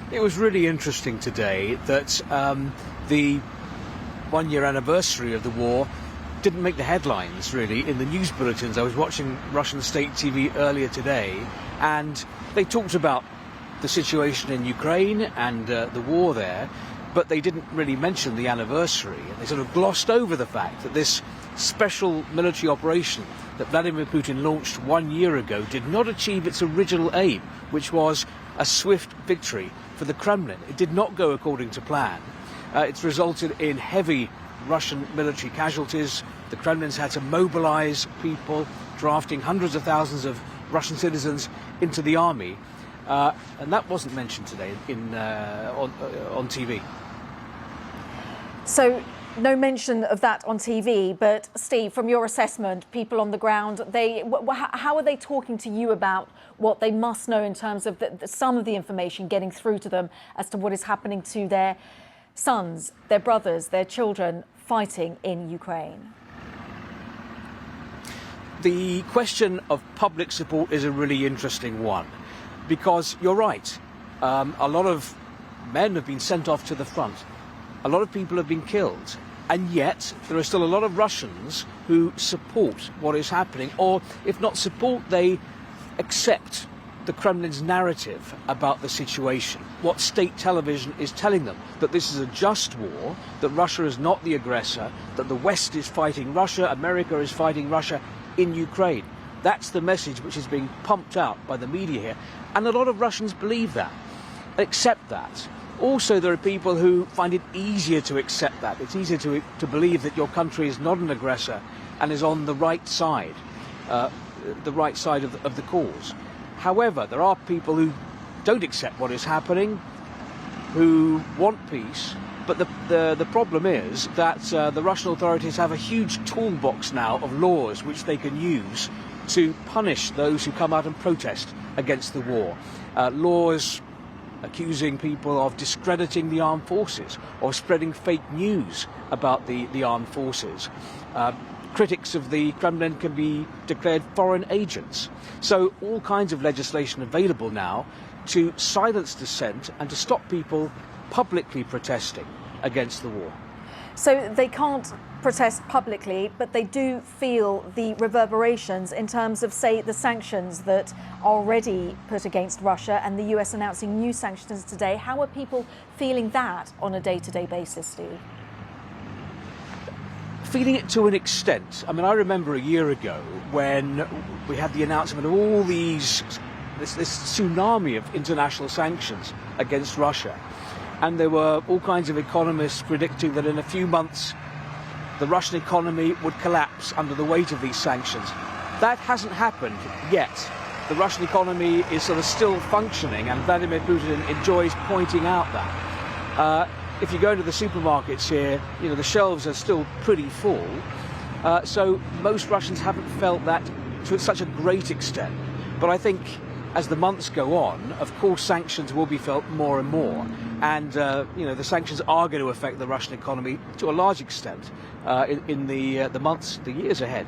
It was really interesting today that the one-year anniversary of the war didn't make the headlines, really, in the news bulletins. I was watching Russian state TV earlier today, and they talked about the situation in Ukraine and the war there, but they didn't really mention the anniversary. They sort of glossed over the fact that this special military operation that Vladimir Putin launched 1 year ago did not achieve its original aim, which was a swift victory for the Kremlin. It did not go according to plan. It's resulted in heavy Russian military casualties. The Kremlin's had to mobilize people, drafting hundreds of thousands of Russian citizens into the army. And that wasn't mentioned today on TV. So no mention of that on TV, but Steve, from your assessment, people on the ground, how are they talking to you about what they must know in terms of some of the information getting through to them as to what is happening to their sons, their brothers, their children fighting in Ukraine? The question of public support is a really interesting one, because you're right, a lot of men have been sent off to the front, a lot of people have been killed, and yet there are still a lot of Russians who support what is happening, or if not support, they accept the Kremlin's narrative about the situation, what state television is telling them, that this is a just war, that Russia is not the aggressor, that the West is fighting Russia, America is fighting Russia in Ukraine. That's the message which is being pumped out by the media here, and a lot of Russians believe that, accept that. Also, there are people who find it easier to accept that. It's easier to believe that your country is not an aggressor and is on the right side of the cause. However, there are people who don't accept what is happening, who want peace, but the problem is that the Russian authorities have a huge toolbox now of laws which they can use to punish those who come out and protest against the war. Laws accusing people of discrediting the armed forces or spreading fake news about the armed forces. Critics of the Kremlin can be declared foreign agents. So all kinds of legislation available now to silence dissent and to stop people publicly protesting against the war. So they can't protest publicly, but they do feel the reverberations in terms of, say, the sanctions that are already put against Russia and the US announcing new sanctions today. How are people feeling that on a day-to-day basis, Steve? Feeling it to an extent. I mean, I remember a year ago when we had the announcement of all this tsunami of international sanctions against Russia. And there were all kinds of economists predicting that in a few months the Russian economy would collapse under the weight of these sanctions. That hasn't happened yet. The Russian economy is sort of still functioning, and Vladimir Putin enjoys pointing out that. If you go into the supermarkets here, you know, the shelves are still pretty full. So most Russians haven't felt that to such a great extent. But I think as the months go on, of course, sanctions will be felt more and more. And, you know, the sanctions are going to affect the Russian economy to a large extent in the months, the years ahead.